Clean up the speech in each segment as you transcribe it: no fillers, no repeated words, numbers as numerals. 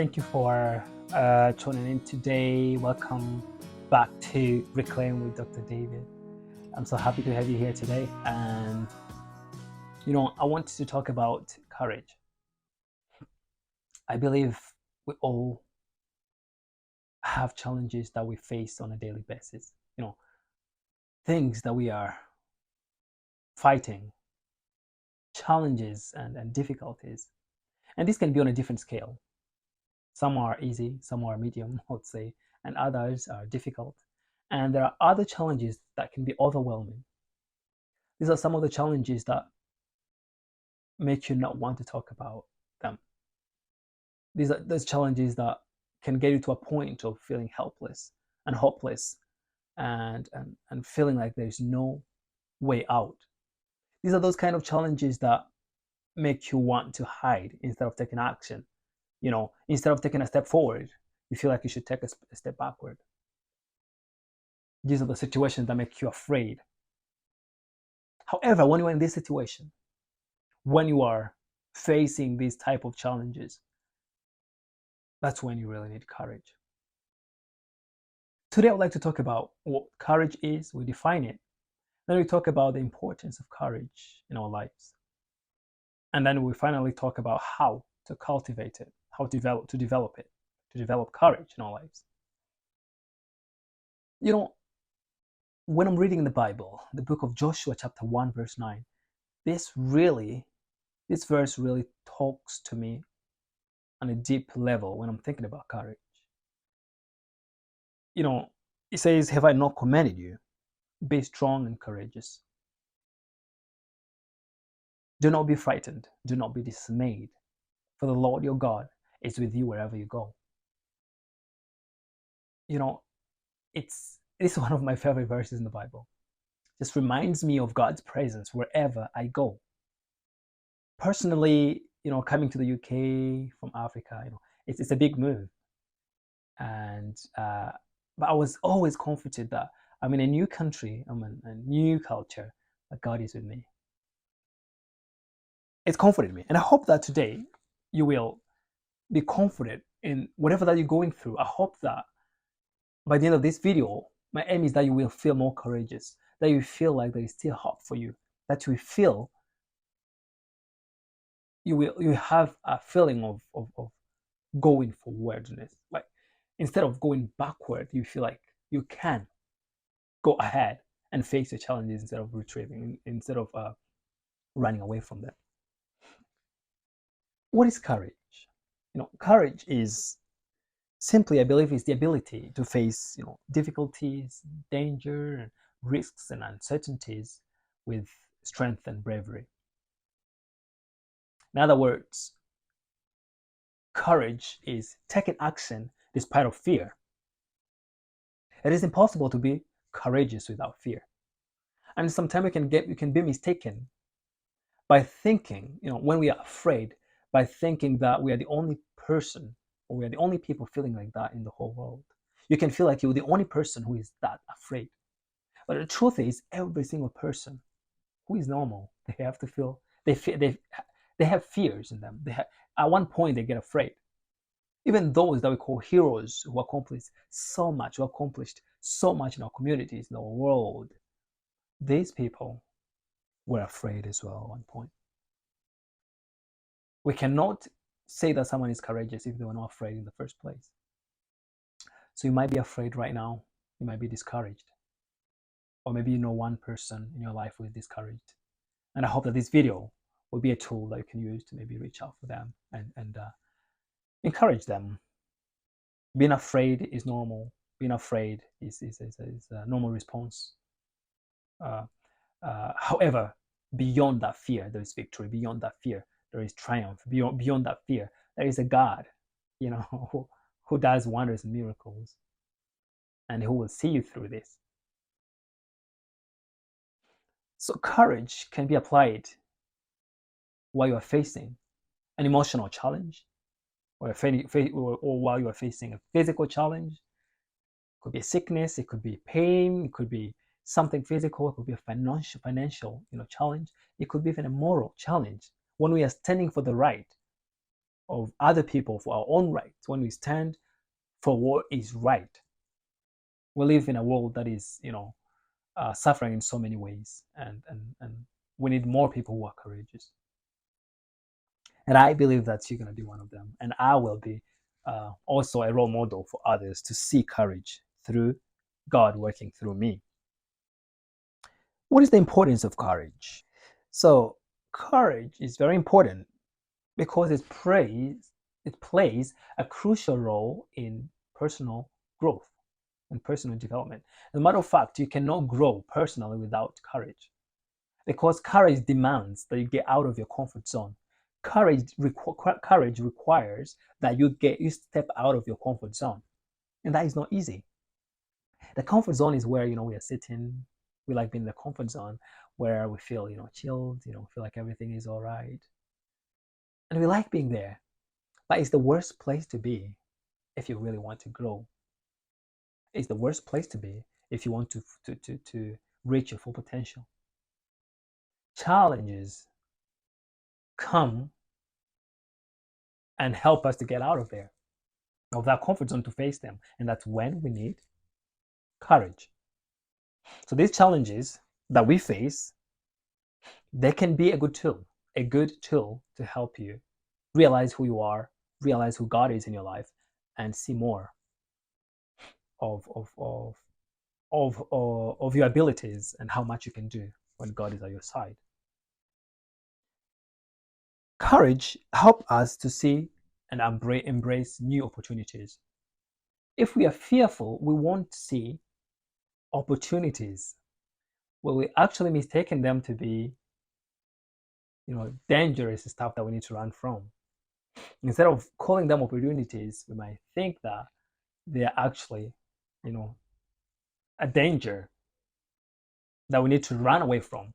Thank you for tuning in today. Welcome back to Reclaim with Dr. David. I'm so happy to have you here today. And, I want to talk about courage. I believe we all have challenges that we face on a daily basis, things that we are fighting, challenges and difficulties. And this can be on a different scale. Some are easy, some are medium, I would say, and others are difficult. And there are other challenges that can be overwhelming. These are some of the challenges that make you not want to talk about them. These are those challenges that can get you to a point of feeling helpless and hopeless and feeling like there's no way out. These are those kind of challenges that make you want to hide instead of taking action. Instead of taking a step forward, you feel like you should take a step backward. These are the situations that make you afraid. However, when you're in this situation, when you are facing these type of challenges, that's when you really need courage. Today, I would like to talk about what courage is. We define it. Then we talk about the importance of courage in our lives. And then we finally talk about how to cultivate it, how to develop it, to develop courage in our lives. When I'm reading the Bible, the book of Joshua, chapter 1, verse 9, this verse really talks to me on a deep level when I'm thinking about courage. It says, "Have I not commanded you? Be strong and courageous. Do not be frightened. Do not be dismayed. For the Lord your God is with you wherever you go." It's one of my favorite verses in the Bible. Just reminds me of God's presence wherever I go. Personally, coming to the UK from Africa, it's a big move. And but I was always comforted that I'm in a new country, I'm in a new culture, that God is with me. It's comforted me. And I hope that today you will be confident in whatever that you're going through. I hope that by the end of this video, my aim is that you will feel more courageous, that you feel like there is still hope for you, that you feel you have a feeling of going forwardness. Like instead of going backward, you feel like you can go ahead and face your challenges instead of retreating, instead of running away from them. What is courage? Courage is simply, I believe, is the ability to face, difficulties, danger, risks, and uncertainties with strength and bravery. In other words, courage is taking action despite of fear. It is impossible to be courageous without fear, and sometimes we can be mistaken by thinking, when we are afraid, by thinking that we are the only person or we are the only people feeling like that in the whole world. You can feel like you're the only person who is that afraid. But the truth is, every single person who is normal, they have to feel, they have fears in them. At one point, they get afraid. Even those that we call heroes who accomplished so much in our communities, in our world, these people were afraid as well at one point. We cannot say that someone is courageous if they were not afraid in the first place. So you might be afraid right now. You might be discouraged. Or maybe you know one person in your life who is discouraged. And I hope that this video will be a tool that you can use to maybe reach out for them and encourage them. Being afraid is normal. Being afraid is a normal response. However, beyond that fear, there is victory. Beyond that fear, there is triumph. Beyond that fear, there is a God, who does wonders and miracles, and who will see you through this. So courage can be applied while you are facing an emotional challenge, or while you are facing a physical challenge. It could be a sickness, it could be pain, it could be something physical, it could be a financial challenge, it could be even a moral challenge. When we are standing for the right, of other people for our own rights, when we stand for what is right. We live in a world that is, suffering in so many ways, and we need more people who are courageous. And I believe that you're going to be one of them, and I will be also a role model for others to see courage through God working through me. What is the importance of courage? So, courage is very important because it plays a crucial role in personal growth and personal development. As a matter of fact, you cannot grow personally without courage, because courage demands that you get out of your comfort zone. Courage requires that you step out of your comfort zone, and that is not easy. The comfort zone is where we are sitting. We like being in the comfort zone where we feel chilled. Feel like everything is all right, and we like being there. But it's the worst place to be if you really want to grow. It's the worst place to be if you want to reach your full potential. Challenges come and help us to get out of that comfort zone, to face them. And that's when we need courage. So these challenges that we face, they can be a good tool to help you realize who you are, realize who God is in your life, and see more of your abilities and how much you can do when God is at your side. Courage helps us to see and embrace new opportunities. If we are fearful, we won't see opportunities. Well, we actually mistaken them to be, dangerous stuff that we need to run from. Instead of calling them opportunities, we might think that they are actually, a danger that we need to run away from.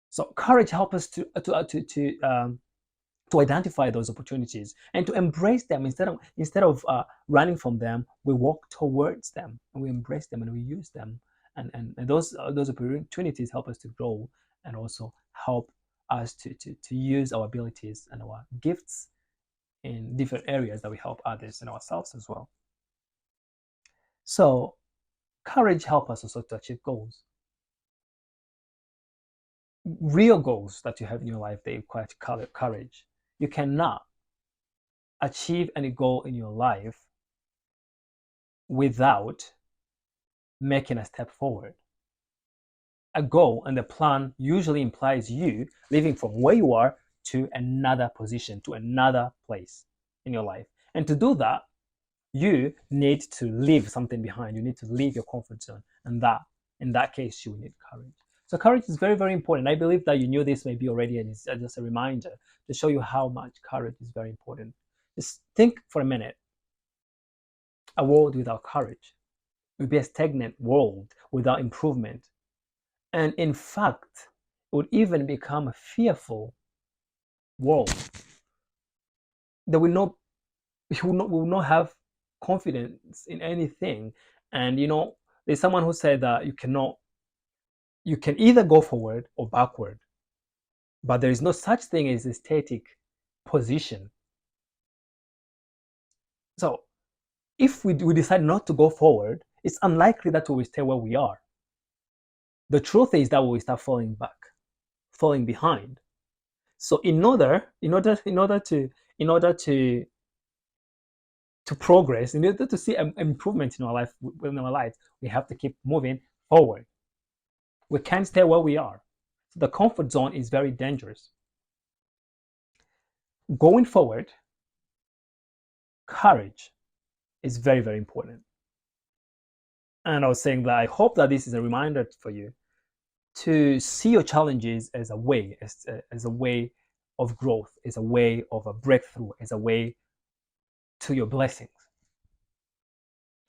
So courage helps us to identify those opportunities and to embrace them. Instead of running from them, we walk towards them and we embrace them and we use them. And those opportunities help us to grow and also help us to use our abilities and our gifts in different areas that we help others and ourselves as well. So courage helps us also to achieve goals. Real goals that you have in your life, they require courage. You cannot achieve any goal in your life without making a step forward. A goal and a plan usually implies you living from where you are to another position, to another place in your life. And to do that, you need to leave something behind. You need to leave your comfort zone. And that, in that case, you will need courage. So courage is very, very important. I believe that you knew this maybe already, and it's just a reminder to show you how much courage is very important. Just think for a minute. A world without courage would be a stagnant world without improvement. And in fact, it would even become a fearful world. That we will not have confidence in anything. And there's someone who said that you can either go forward or backward, but there is no such thing as a static position. So if we decide not to go forward, it's unlikely that we will stay where we are. The truth is that we will start falling back, falling behind. So in order to progress, in order to see an improvement in our life, we have to keep moving forward. We can't stay where we are. So the comfort zone is very dangerous. Going forward, courage is very, very important. And I was saying that I hope that this is a reminder for you to see your challenges as a way, as a way of growth, as a way of a breakthrough, as a way to your blessings.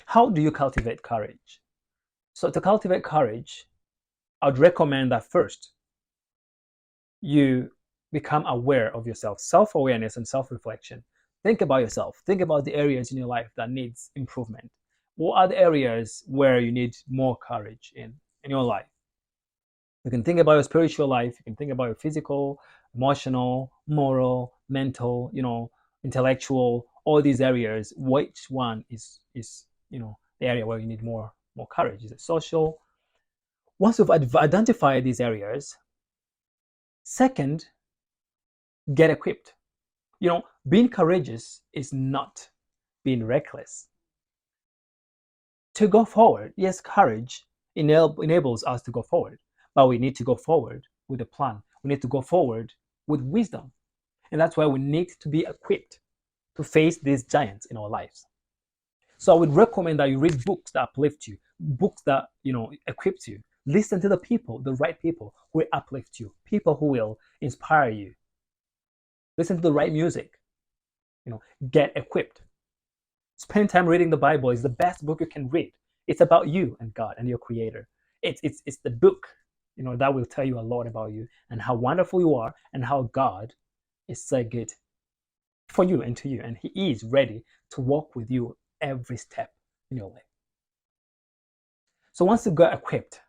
How do you cultivate courage? So to cultivate courage, I'd recommend that first you become aware of yourself, self-awareness and self-reflection. Think about yourself. Think about the areas in your life that needs improvement. What are the areas where you need more courage in your life? You can think about your spiritual life. You can think about your physical, emotional, moral, mental, intellectual, all these areas, which one is the area where you need more courage? Is it social? Once you've identified these areas, second, get equipped. Being courageous is not being reckless. To go forward, yes, courage enables us to go forward, but we need to go forward with a plan. We need to go forward with wisdom. And that's why we need to be equipped to face these giants in our lives. So I would recommend that you read books that uplift you, books that equip you. Listen to the right people who will uplift you, people who will inspire you. Listen to the right music. Get equipped. Spend time reading the Bible. Is the best book you can read. It's about you and God and your Creator. It's the book that will tell you a lot about you and how wonderful you are and how God is so good for you and to you, and He is ready to walk with you every step in your life. So once you got equipped,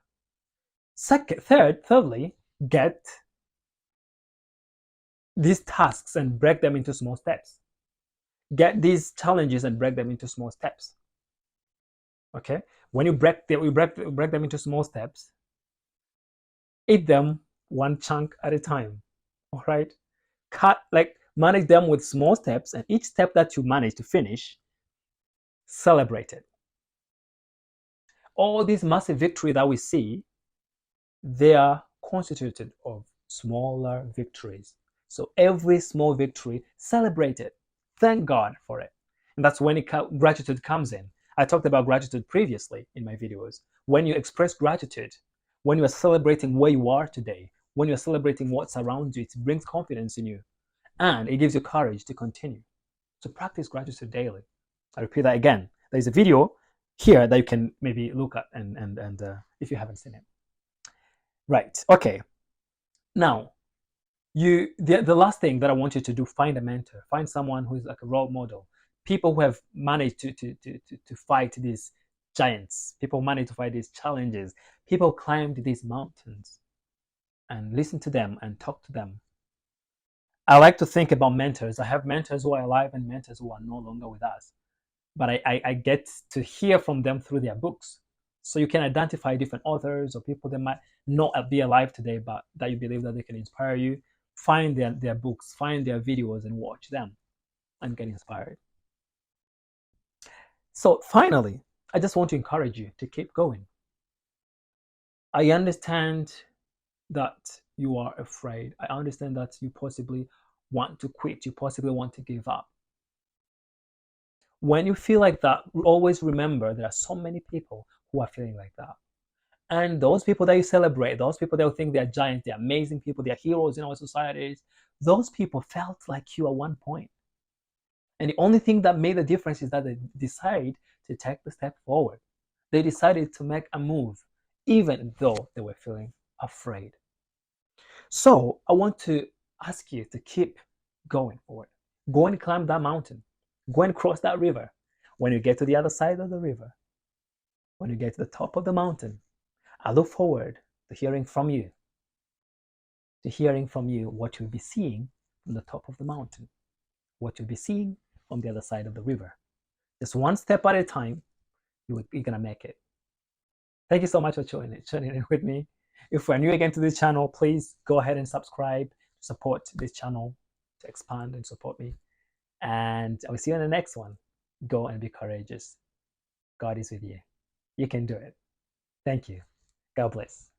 thirdly, get these tasks and break them into small steps. Get these challenges and break them into small steps. Okay, when you break them into small steps, eat them one chunk at a time. All right, manage them with small steps, and each step that you manage to finish, celebrate it. All these massive victory that we see, they are constituted of smaller victories. So every small victory, celebrate it. Thank God for it. And that's when gratitude comes in. I talked about gratitude previously in my videos. When you express gratitude, when you are celebrating where you are today, when you are celebrating what's around you, it brings confidence in you and it gives you courage to continue. So practice gratitude daily. I repeat that again. There's a video here that you can maybe look at and if you haven't seen it. Right. Okay. Now, the last thing that I want you to do, find a mentor, find someone who is like a role model, people who have managed to fight these giants, people managed to fight these challenges, people climbed these mountains, and listen to them and talk to them. I like to think about mentors. I have mentors who are alive and mentors who are no longer with us, but I get to hear from them through their books. So you can identify different authors or people that might not be alive today, but that you believe that they can inspire you. Find their books, find their videos and watch them and get inspired. So finally, I just want to encourage you to keep going. I understand that you are afraid. I understand that you possibly want to quit. You possibly want to give up. When you feel like that, always remember there are so many people who are feeling like that. And those people that you celebrate, those people that you think they're giants, they're amazing people, they're heroes in our societies, those people felt like you at one point. And the only thing that made a difference is that they decided to take the step forward. They decided to make a move, even though they were feeling afraid. So I want to ask you to keep going forward. Go and climb that mountain. Go and cross that river. When you get to the other side of the river, when you get to the top of the mountain, I look forward to hearing from you, what you'll be seeing from the top of the mountain, what you'll be seeing on the other side of the river. Just one step at a time, you're going to make it. Thank you so much for tuning in with me. If we're new again to this channel, please go ahead and subscribe to support this channel, to expand and support me. And I will see you in the next one. Go and be courageous. God is with you. You can do it. Thank you. God bless.